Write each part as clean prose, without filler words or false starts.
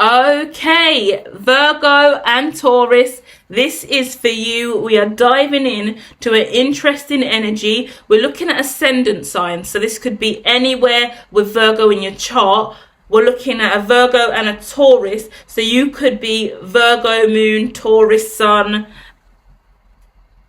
Okay, Virgo and Taurus, this is for you. We are diving in to an interesting energy. We're looking at ascendant signs, so this could be anywhere with Virgo in your chart. We're looking at a Virgo and a Taurus, so you could be Virgo moon, Taurus sun,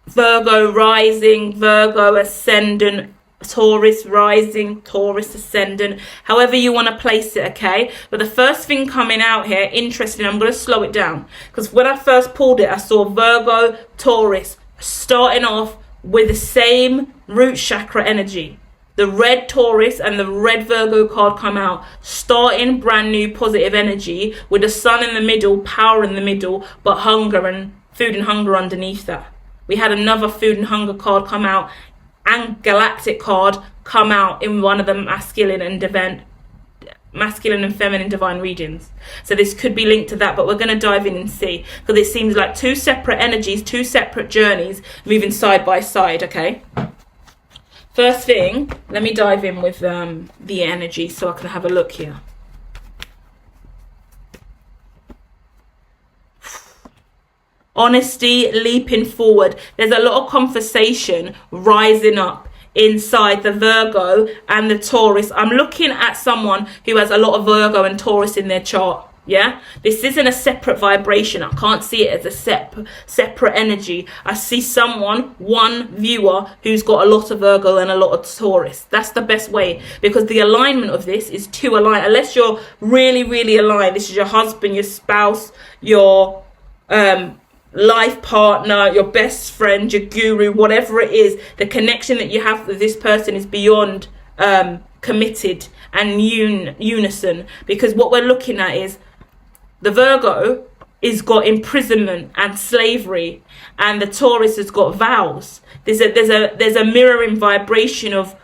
Virgo rising, Virgo ascendant, Taurus rising, Taurus ascendant, however you want to place it, okay? But the first thing coming out here, interesting, I'm going to slow it down, because when I first pulled it, I saw Virgo, Taurus, starting off with the same root chakra energy. The red Taurus and the red Virgo card come out, starting brand new positive energy with the sun in the middle, power in the middle, but hunger and food and hunger underneath that. We had another food and hunger card come out and galactic card come out in one of the masculine and feminine divine readings. So this could be linked to that, but we're going to dive in and see, because it seems like two separate energies, two separate journeys moving side by side, okay? First thing, let me dive in with the energy so I can have a look here. Honesty, leaping forward. There's a lot of conversation rising up inside the Virgo and the Taurus. I'm looking at someone who has a lot of Virgo and Taurus in their chart. Yeah, this isn't a separate vibration. I can't see it as a separate energy. I see one viewer who's got a lot of Virgo and a lot of Taurus. That's the best way, because the alignment of this is to align. Unless you're really, really aligned, this is your husband, your spouse, your life partner, your best friend, your guru, whatever it is, the connection that you have with this person is beyond committed and unison. Because what we're looking at is the Virgo is got imprisonment and slavery, and the Taurus has got vows. There's a mirroring vibration of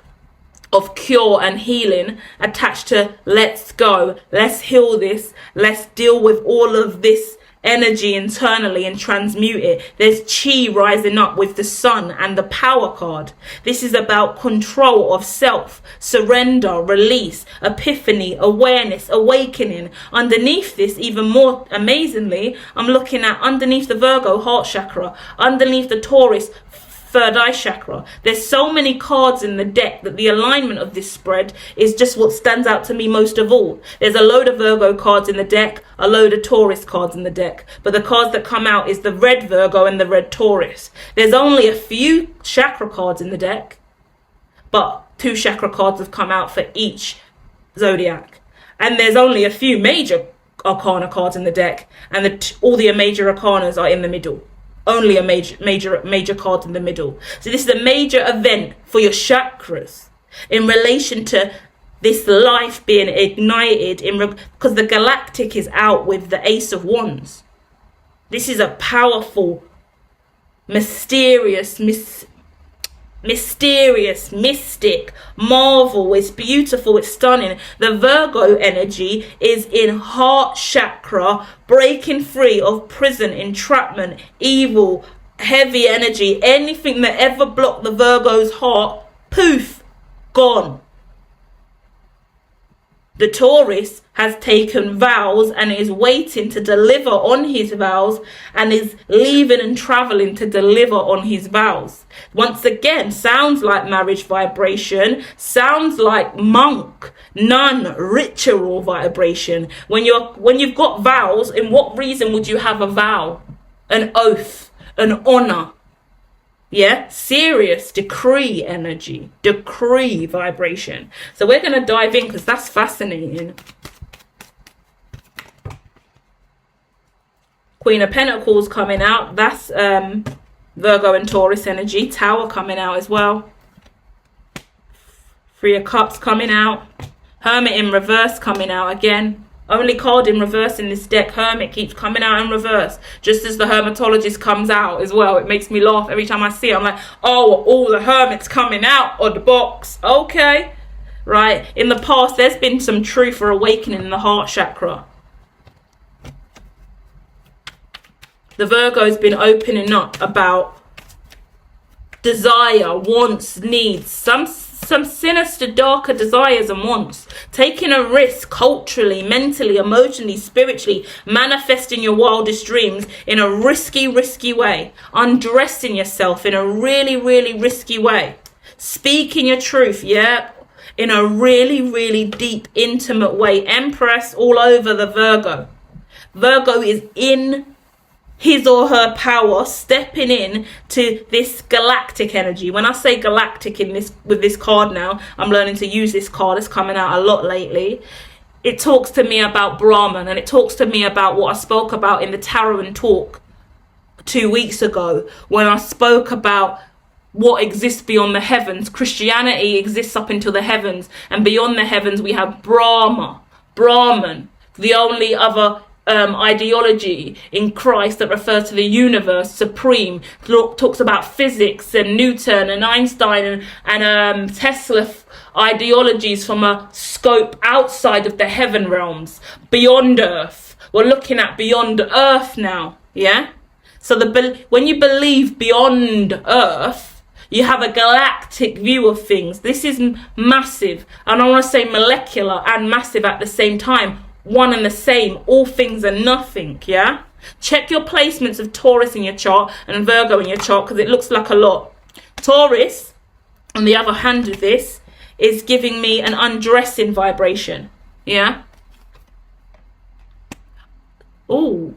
cure and healing attached to let's go, let's heal this, let's deal with all of this energy internally and transmute it. There's chi rising up with the sun and the power card. This is about control of self, surrender, release, epiphany, awareness, awakening. Underneath this, even more amazingly, I'm looking at underneath the Virgo heart chakra, underneath the Taurus third eye chakra. There's so many cards in the deck that the alignment of this spread is just what stands out to me most of all. There's a load of Virgo cards in the deck, a load of Taurus cards in the deck, but the cards that come out is the red Virgo and the red Taurus. There's only a few chakra cards in the deck, but 2 chakra cards have come out for each zodiac, and there's only a few major arcana cards in the deck, and all the major arcanas are in the middle. Only a major card in the middle. So this is a major event for your chakras in relation to this life being ignited, because the galactic is out with the Ace of Wands. This is a powerful, mysterious, mystic marvel. It's beautiful, it's stunning. The Virgo energy is in heart chakra, breaking free of prison, entrapment, evil, heavy energy, anything that ever blocked the Virgo's heart, poof, gone. The Taurus has taken vows and is waiting to deliver on his vows, and is leaving and traveling to deliver on his vows. Once again, sounds like marriage vibration, sounds like monk, nun, ritual vibration. When you've got vows, in what reason would you have a vow? An oath, an honor. Yeah, serious decree energy, decree vibration. So we're going to dive in because that's fascinating. Queen of Pentacles coming out. That's Virgo and Taurus energy. Tower coming out as well. 3 of Cups coming out. Hermit in reverse coming out again. Only card in reverse in this deck. Hermit keeps coming out in reverse, just as the Hermitologist comes out as well. It makes me laugh every time I see it. I'm like, oh, all the hermits coming out of the box. Okay, right. In the past, there's been some truth or awakening in the heart chakra. The Virgo's been opening up about desire, wants, needs. some sinister, darker desires and wants. Taking a risk culturally, mentally, emotionally, spiritually, manifesting your wildest dreams in a risky way. Undressing yourself in a really risky way. Speaking your truth, yeah, in a really deep, intimate way. Empress all over the Virgo. Virgo is in his or her power, stepping in to this galactic energy. When I say galactic in this with this card now, I'm learning to use this card. It's coming out a lot lately. It talks to me about Brahman, and it talks to me about what I spoke about in the Tarot and Talk 2 weeks ago, when I spoke about what exists beyond the heavens. Christianity exists up into the heavens, and beyond the heavens we have Brahman, the only other ideology in Christ that refers to the universe, supreme. Talks about physics and Newton and Einstein and Tesla ideologies from a scope outside of the heaven realms, beyond Earth. We're looking at beyond Earth now, yeah? So when you believe beyond Earth, you have a galactic view of things. This is massive, and I want to say molecular and massive at the same time. One and the same, all things are nothing, yeah? Check your placements of Taurus in your chart and Virgo in your chart, because it looks like a lot. Taurus, on the other hand of this, is giving me an undressing vibration, yeah? Oh,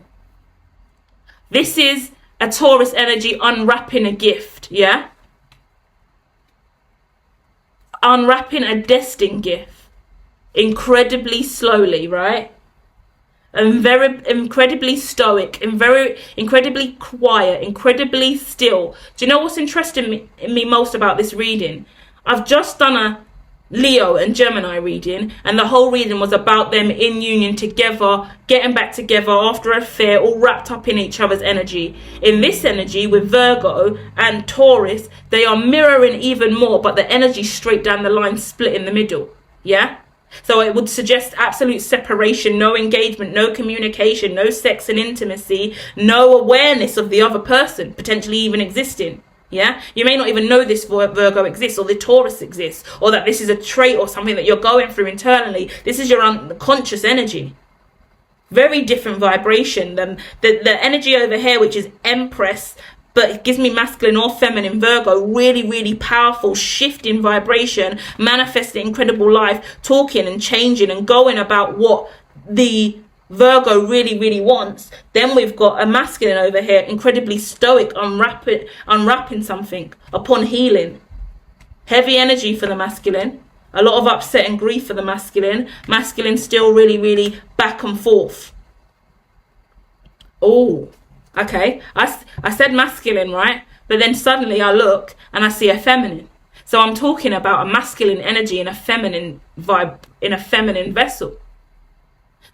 this is a Taurus energy unwrapping a gift, yeah? Unwrapping a destined gift. Incredibly slowly, right? And very incredibly stoic, and very incredibly quiet, incredibly still. Do you know what's interesting me most about this reading? I've just done a Leo and Gemini reading, and the whole reading was about them in union together, getting back together after an affair, all wrapped up in each other's energy. In this energy with Virgo and Taurus, they are mirroring even more, but the energy straight down the line, split in the middle, yeah? So it would suggest absolute separation, no engagement, no communication, no sex and intimacy, no awareness of the other person potentially even existing. Yeah, you may not even know this Virgo exists, or the Taurus exists, or that this is a trait or something that you're going through internally. This is your unconscious energy. Very different vibration than the energy over here, which is Empress, but it gives me masculine or feminine Virgo. Really powerful shift in vibration, manifesting incredible life, talking and changing and going about what the Virgo really wants. Then we've got a masculine over here, incredibly stoic, unwrapping something upon healing. Heavy energy for the masculine, a lot of upset and grief for the masculine. Masculine still really back and forth. Oh, okay, I said masculine, right? But then suddenly I look and I see a feminine. So I'm talking about a masculine energy in a feminine vibe, in a feminine vessel.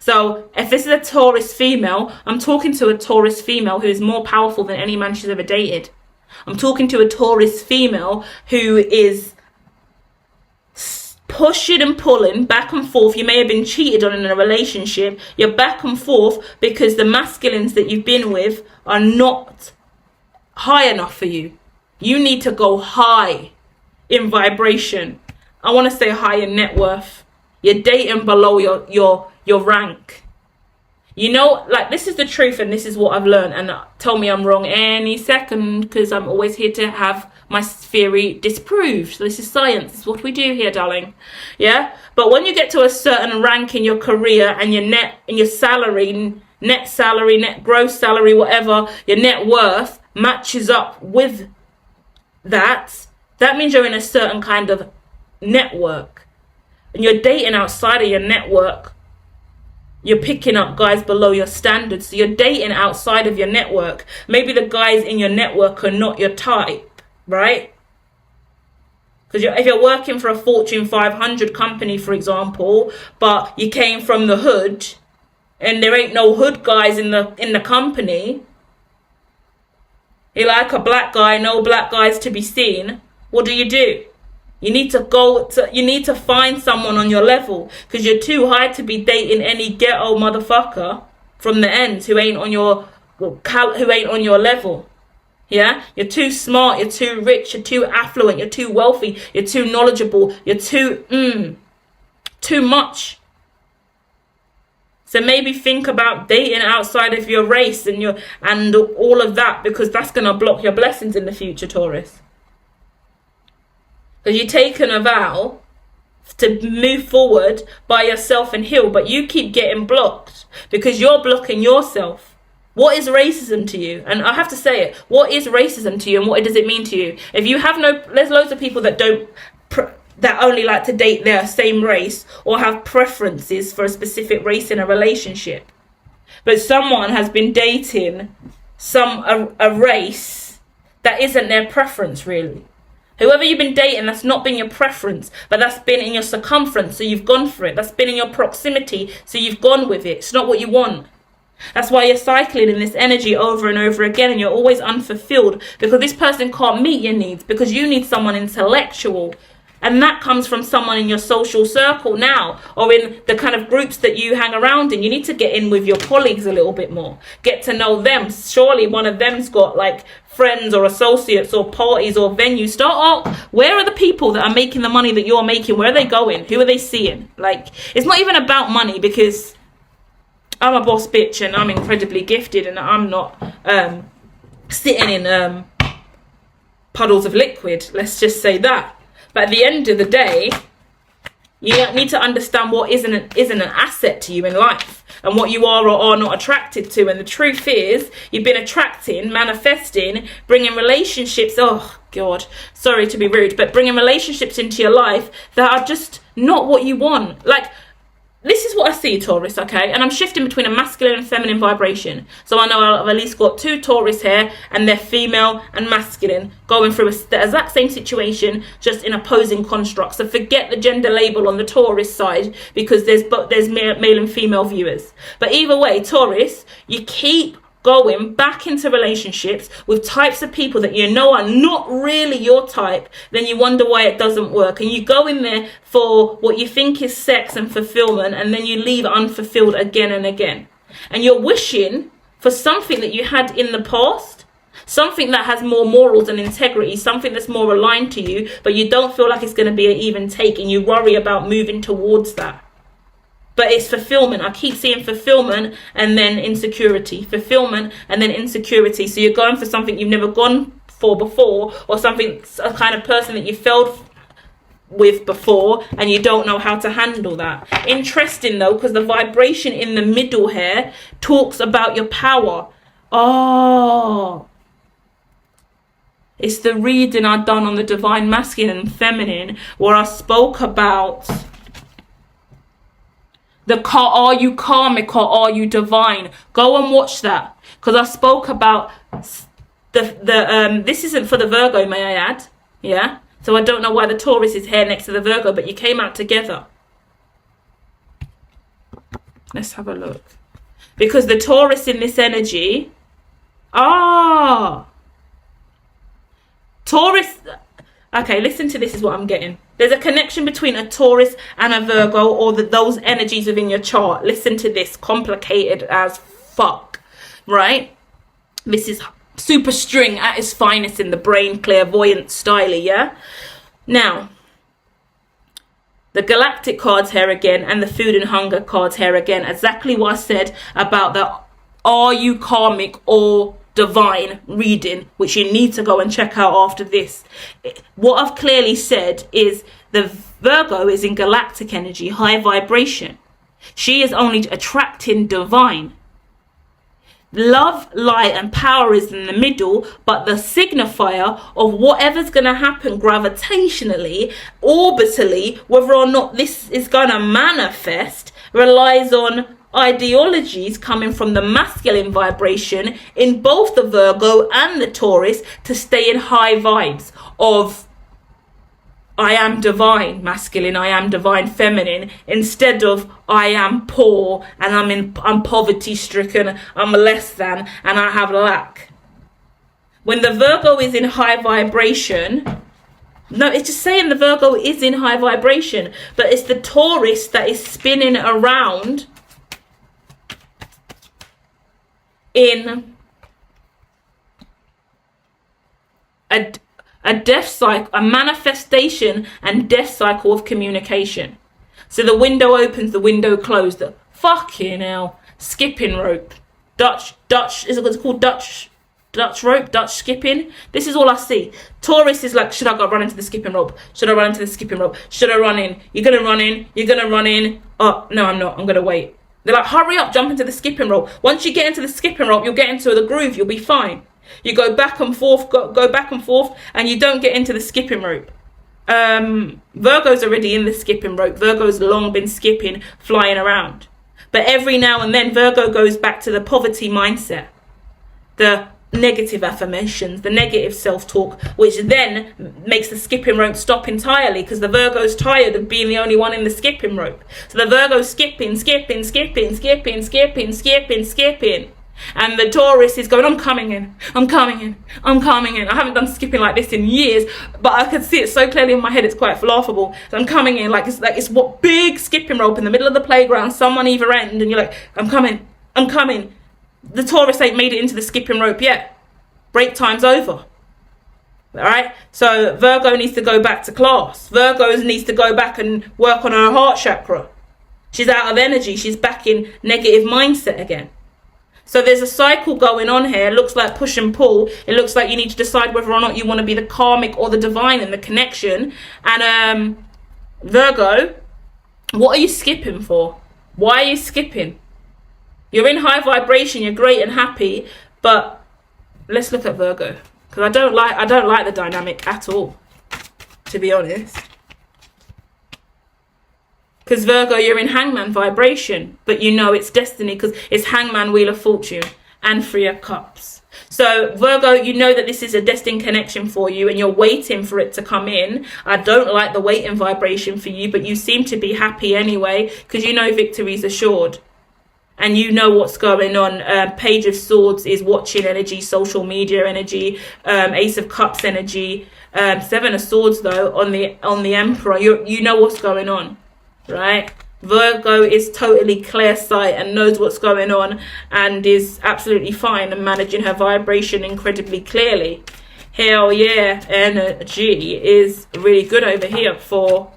So if this is a Taurus female, I'm talking to a Taurus female who is more powerful than any man she's ever dated. I'm talking to a Taurus female who is pushing and pulling back and forth. You may have been cheated on in a relationship. You're back and forth because the masculines that you've been with are not high enough for you. You need to go high in vibration. I want to say high in net worth. You're dating below your rank. You know, like, this is the truth, and this is what I've learned, and tell me I'm wrong any second, because I'm always here to have my theory disproved. So this is science. This is what we do here, darling. Yeah? But when you get to a certain rank in your career and your salary, net gross salary, whatever, your net worth matches up with that means you're in a certain kind of network. And you're dating outside of your network. You're picking up guys below your standards. So you're dating outside of your network. Maybe the guys in your network are not your type, right? Because if you're working for a Fortune 500 company, for example, but you came from the hood, and there ain't no hood guys in the company, you like a black guy, no black guys to be seen, what do? You need to find someone on your level, because you're too high to be dating any ghetto motherfucker from the ends who ain't on your level. Yeah, you're too smart, you're too rich, you're too affluent, you're too wealthy, you're too knowledgeable, you're too much. So maybe think about dating outside of your race and all of that, because that's going to block your blessings in the future, Taurus. Because you've taken a vow to move forward by yourself and heal, but you keep getting blocked because you're blocking yourself. What is racism to you? And I have to say it. What is racism to you, and what does it mean to you? If you have there's loads of people that that only like to date their same race or have preferences for a specific race in a relationship. But someone has been dating a race that isn't their preference, really. Whoever you've been dating, that's not been your preference, but that's been in your circumference, so you've gone for it. That's been in your proximity, so you've gone with it. It's not what you want. That's why you're cycling in this energy over and over again, and you're always unfulfilled, because this person can't meet your needs, because you need someone intellectual. And that comes from someone in your social circle now, or in the kind of groups that you hang around in. You need to get in with your colleagues a little bit more. Get to know them. Surely one of them's got like friends or associates or parties or venues. Where are the people that are making the money that you're making? Where are they going? Who are they seeing? Like, it's not even about money, because I'm a boss bitch and I'm incredibly gifted, and I'm not sitting in puddles of liquid. Let's just say that. But at the end of the day, you need to understand what isn't an asset to you in life, and what you are or are not attracted to. And the truth is, you've been attracting, manifesting, bringing relationships. Oh God, sorry to be rude, but bringing relationships into your life that are just not what you want. Like, this is what I see, Taurus, okay? And I'm shifting between a masculine and feminine vibration. So I know I've at least got 2 Taurus here, and they're female and masculine, going through the exact same situation, just in opposing constructs. So forget the gender label on the Taurus side, because there's male and female viewers. But either way, Taurus, you keep going back into relationships with types of people that you know are not really your type. Then you wonder why it doesn't work, and you go in there for what you think is sex and fulfillment, and then you leave unfulfilled again and again. And you're wishing for something that you had in the past, something that has more morals and integrity, something that's more aligned to you, but you don't feel like it's going to be an even take, and you worry about moving towards that. But it's fulfillment. I keep seeing fulfillment and then insecurity. Fulfillment and then insecurity. So you're going for something you've never gone for before, or something, a kind of person that you failed with before, and you don't know how to handle that. Interesting though, because the vibration in the middle here talks about your power. Oh, it's the reading I've done on the divine masculine and feminine, where I spoke about are you karmic or are you divine? Go and watch that, because I spoke about this isn't for the Virgo, may I add. Yeah, so I don't know why the Taurus is here next to the Virgo, but you came out together. Let's have a look, because the Taurus in this energy, Taurus. Okay, listen to this, is what I'm getting. There's a connection between a Taurus and a Virgo, or those energies within your chart. Listen to this, complicated as fuck, right? This is super string at its finest in the brain, clairvoyant style, yeah? Now, the galactic cards here again, and the food and hunger cards here again. Exactly what I said about the are you karmic or divine reading, which you need to go and check out after this. What I've clearly said is the Virgo is in galactic energy, high vibration. She is only attracting divine. Love, light and power is in the middle, but the signifier of whatever's going to happen gravitationally, orbitally, whether or not this is going to manifest, relies on ideologies coming from the masculine vibration in both the Virgo and the Taurus to stay in high vibes of I am divine masculine, I am divine feminine, instead of I am poor and I'm poverty stricken, I'm less than, and I have lack. When the Virgo is in high vibration, no, it's just saying the Virgo is in high vibration, but it's the Taurus that is spinning around in a death cycle, a manifestation and death cycle of communication. So the window opens, the window closed. Fucking hell. Skipping rope. Dutch, is it called Dutch rope, Dutch skipping? This is all I see. Taurus is like, should I go run into the skipping rope? Should I run into the skipping rope? Should I run in? You're going to run in. You're going to run in. Oh, no, I'm not. I'm going to wait. They're like, hurry up, jump into the skipping rope. Once you get into the skipping rope, you'll get into the groove. You'll be fine. You go back and forth, go back and forth, and you don't get into the skipping rope. Virgo's already in the skipping rope. Virgo's long been skipping, flying around. But every now and then, Virgo goes back to the poverty mindset, the negative affirmations, the negative self-talk, which then makes the skipping rope stop entirely because the Virgo's tired of being the only one in the skipping rope. So the Virgo's skipping. And the Taurus is going, I'm coming in. I haven't done skipping like this in years, but I can see it so clearly in my head, it's quite laughable. So I'm coming in, like it's what big skipping rope in the middle of the playground, someone either end, and you're like, I'm coming. The Taurus ain't made it into the skipping rope yet. Break time's over. Alright? So Virgo needs to go back to class. Virgo needs to go back and work on her heart chakra. She's out of energy. She's back in negative mindset again. So there's a cycle going on here. It looks like push and pull. It looks like you need to decide whether or not you want to be the karmic or the divine in the connection. And Virgo, what are you skipping for? Why are you skipping? You're in high vibration. You're great and happy. But let's look at Virgo, because I don't like the dynamic at all, to be honest. Because Virgo, you're in hangman vibration, but you know it's destiny because it's hangman, wheel of fortune, and 3 of cups. So Virgo, you know that this is a destined connection for you and you're waiting for it to come in. I don't like the waiting vibration for you, but you seem to be happy anyway because you know victory is assured. And you know what's going on. Page of Swords is watching energy, social media energy, Ace of Cups energy, 7 of Swords though on the Emperor. You know what's going on. Right? Virgo is totally clear sight and knows what's going on and is absolutely fine and managing her vibration incredibly clearly. Hell yeah, energy is really good over here for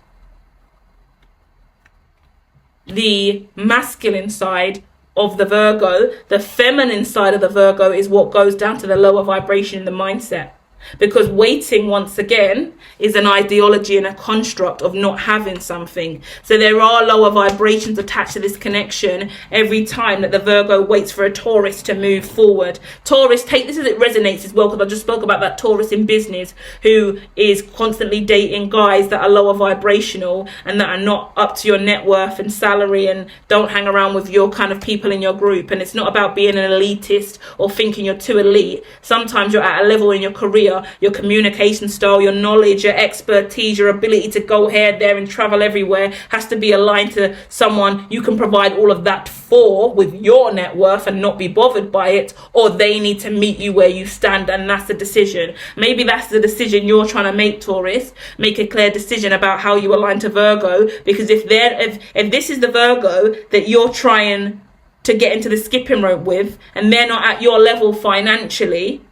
the masculine side of the Virgo. The feminine side of the Virgo is what goes down to the lower vibration in the mindset. Because waiting, once again, is an ideology and a construct of not having something. So there are lower vibrations attached to this connection every time that the Virgo waits for a Taurus to move forward. Taurus, take this as it resonates as well, because I just spoke about that Taurus in business who is constantly dating guys that are lower vibrational and that are not up to your net worth and salary and don't hang around with your kind of people in your group. And it's not about being an elitist or thinking you're too elite. Sometimes you're at a level in your career, your communication style, your knowledge, your expertise, your ability to go here, there and travel everywhere has to be aligned to someone you can provide all of that for with your net worth and not be bothered by it, or they need to meet you where you stand, and that's the decision. Maybe that's the decision you're trying to make, Taurus. Make a clear decision about how you align to Virgo, because if this is the Virgo that you're trying to get into the skipping rope with and they're not at your level financially,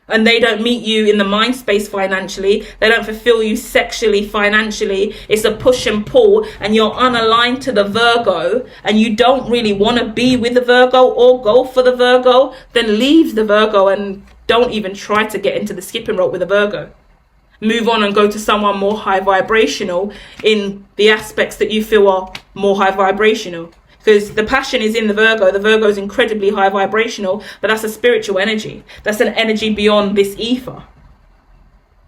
and they don't meet you in the mind space financially, they don't fulfill you sexually, financially, it's a push and pull, and you're unaligned to the Virgo, and you don't really want to be with the Virgo or go for the Virgo, then leave the Virgo and don't even try to get into the skipping rope with a Virgo. Move on and go to someone more high vibrational in the aspects that you feel are more high vibrational. Because the passion is in the Virgo. The Virgo is incredibly high vibrational, but that's a spiritual energy. That's an energy beyond this ether.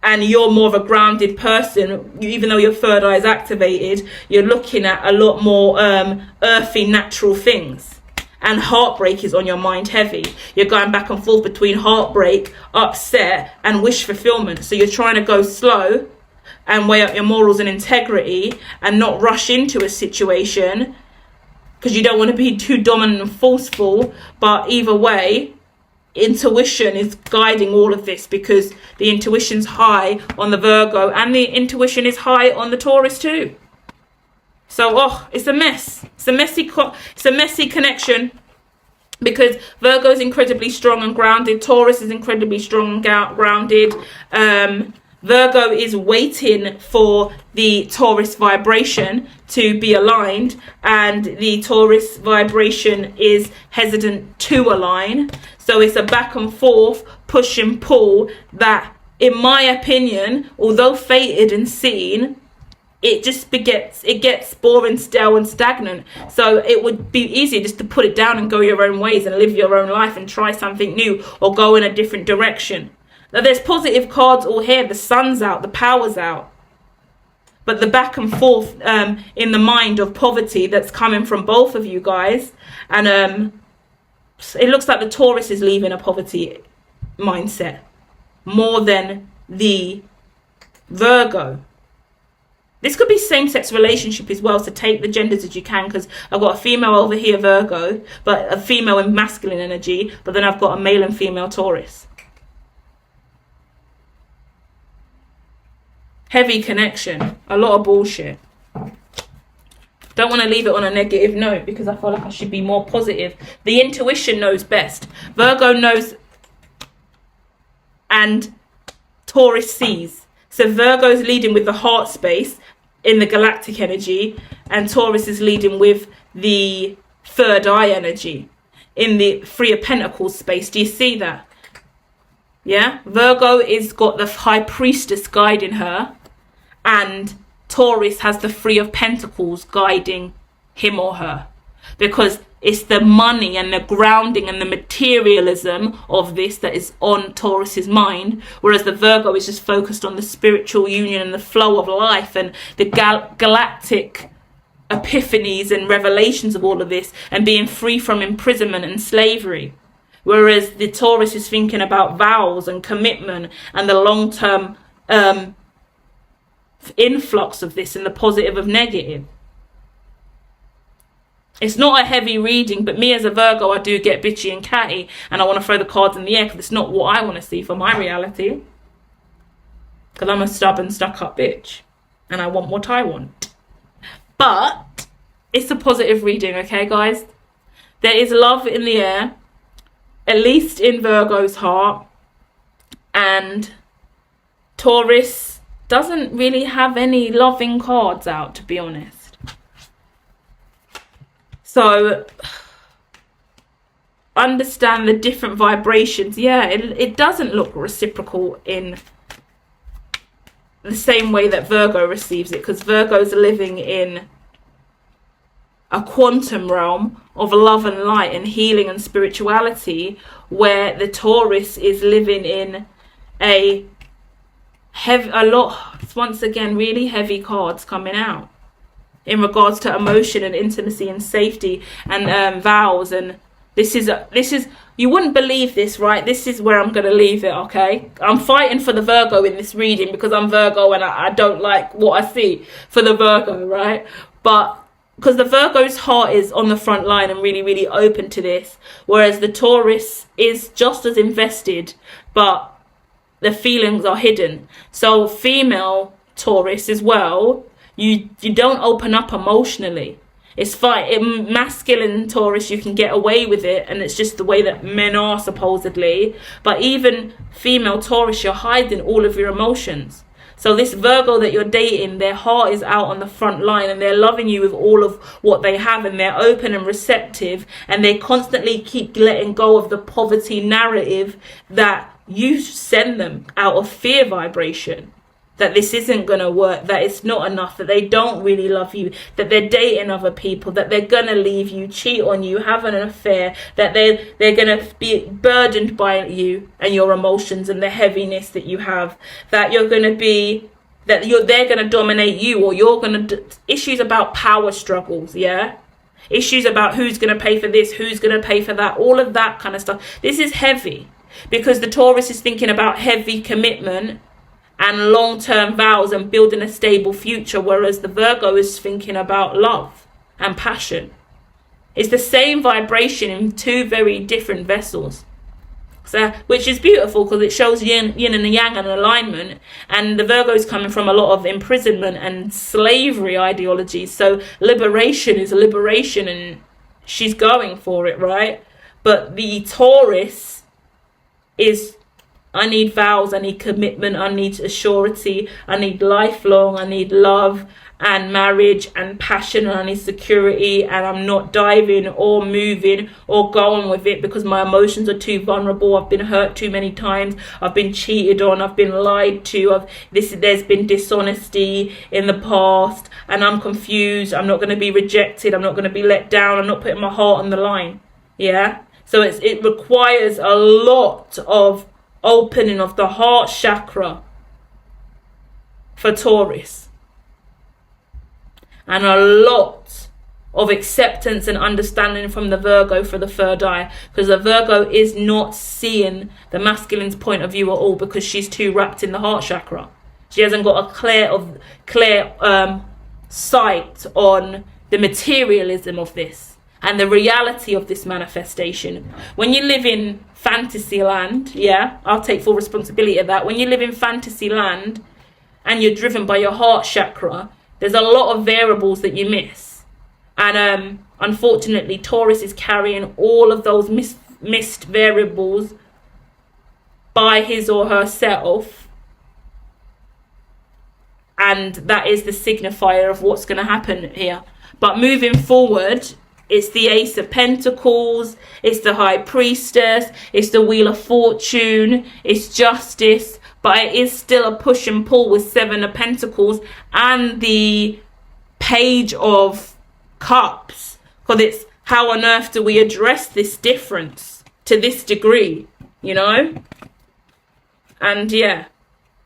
And you're more of a grounded person. Even though your third eye is activated, you're looking at a lot more earthy, natural things. And heartbreak is on your mind heavy. You're going back and forth between heartbreak, upset, and wish fulfillment. So you're trying to go slow and weigh up your morals and integrity and not rush into a situation, because you don't want to be too dominant and forceful. But either way, intuition is guiding all of this, because the intuition's high on the Virgo and the intuition is high on the Taurus too. So, it's a mess. It's a messy connection. because Virgo is incredibly strong and grounded. Taurus is incredibly strong and grounded. Virgo is waiting for the Taurus vibration to be aligned, and the Taurus vibration is hesitant to align. So it's a back and forth, push and pull that, in my opinion, although fated and seen, it gets boring, stale and stagnant. So it would be easier just to put it down and go your own ways and live your own life and try something new or go in a different direction. Now there's positive cards all here. The sun's out, the power's out. But the back and forth in the mind of poverty that's coming from both of you guys. And it looks like the Taurus is leaving a poverty mindset more than the Virgo. This could be same-sex relationship as well, so take the genders as you can, because I've got a female over here, Virgo, but a female in masculine energy, but then I've got a male and female Taurus. Heavy connection, a lot of bullshit. Don't want to leave it on a negative note because I feel like I should be more positive. The intuition knows best. Virgo knows and Taurus sees. So Virgo's leading with the heart space in the galactic energy, and Taurus is leading with the third eye energy in the Three of Pentacles space. Do you see that? Yeah? Virgo is got the High Priestess guiding her, and Taurus has the Three of Pentacles guiding him or her, because it's the money and the grounding and the materialism of this that is on Taurus's mind, whereas the Virgo is just focused on the spiritual union and the flow of life and the galactic epiphanies and revelations of all of this and being free from imprisonment and slavery. Whereas the Taurus is thinking about vows and commitment and the long-term influx of this and the positive of negative. It's not a heavy reading, but me as a Virgo, I do get bitchy and catty, and I want to throw the cards in the air because it's not what I want to see for my reality. Because I'm a stubborn, stuck-up bitch, and I want what I want. But it's a positive reading, okay, guys? There is love in the air, at least in Virgo's heart, and Taurus doesn't really have any loving cards out, to be honest. So understand the different vibrations. Yeah, it doesn't look reciprocal in the same way that Virgo receives it, because Virgo's living in a quantum realm of love and light and healing and spirituality, where the Taurus is living in once again, really heavy cards coming out in regards to emotion and intimacy and safety and vows. And this is you wouldn't believe this, right? This is where I'm going to leave it, okay? I'm fighting for the Virgo in this reading because I'm Virgo and I don't like what I see for the Virgo, right? But because the Virgo's heart is on the front line and really, really open to this, whereas the Taurus is just as invested, but the feelings are hidden. So female Taurus as well, you don't open up emotionally. It's fine. In masculine Taurus, you can get away with it, and it's just the way that men are, supposedly. But even female Taurus, you're hiding all of your emotions. So this Virgo that you're dating, their heart is out on the front line, and they're loving you with all of what they have, and they're open and receptive, and they constantly keep letting go of the poverty narrative that you send them out of fear vibration. That this isn't going to work, that it's not enough, that they don't really love you, that they're dating other people, that they're going to leave you, cheat on you, have an affair, that they're going to be burdened by you and your emotions and the heaviness that you have, that you're going to be, they're going to dominate you, or you're going to, issues about power struggles, yeah? Issues about who's going to pay for this, who's going to pay for that, all of that kind of stuff. This is heavy because the Taurus is thinking about heavy commitment and long-term vows and building a stable future, whereas the Virgo is thinking about love and passion. It's the same vibration in two very different vessels, so which is beautiful because it shows yin and yang and alignment. And the Virgo is coming from a lot of imprisonment and slavery ideologies, so liberation is liberation, and she's going for it, right? But the Taurus is, I need vows, I need commitment, I need a surety, I need lifelong, I need love and marriage and passion, and I need security, and I'm not diving or moving or going with it because my emotions are too vulnerable. I've been hurt too many times, I've been cheated on, I've been lied to, there's been dishonesty in the past, and I'm confused. I'm not going to be rejected, I'm not going to be let down, I'm not putting my heart on the line. Yeah, so it requires a lot of opening of the heart chakra for Taurus, and a lot of acceptance and understanding from the Virgo for the third eye, because the Virgo is not seeing the masculine's point of view at all, because she's too wrapped in the heart chakra. She hasn't got a clear sight on the materialism of this and the reality of this manifestation. When you live in fantasy land, yeah, I'll take full responsibility of that. When you live in fantasy land and you're driven by your heart chakra, there's a lot of variables that you miss. And unfortunately, Taurus is carrying all of those missed variables by his or herself. And that is the signifier of what's going to happen here. But moving forward, it's the Ace of Pentacles, it's the High Priestess, it's the Wheel of Fortune, it's Justice. But it is still a push and pull with Seven of Pentacles and the Page of Cups. Because it's, how on earth do we address this difference to this degree, you know? And yeah,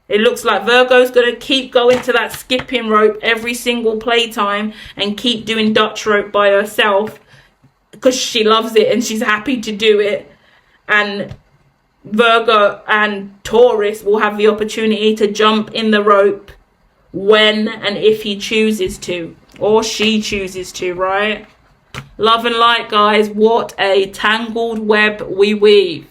it looks like Virgo's going to keep going to that skipping rope every single playtime and keep doing Dutch rope by herself because she loves it and she's happy to do it. And Virgo and Taurus will have the opportunity to jump in the rope when and if he chooses to, or she chooses to, right? Love and light, guys. What a tangled web we weave.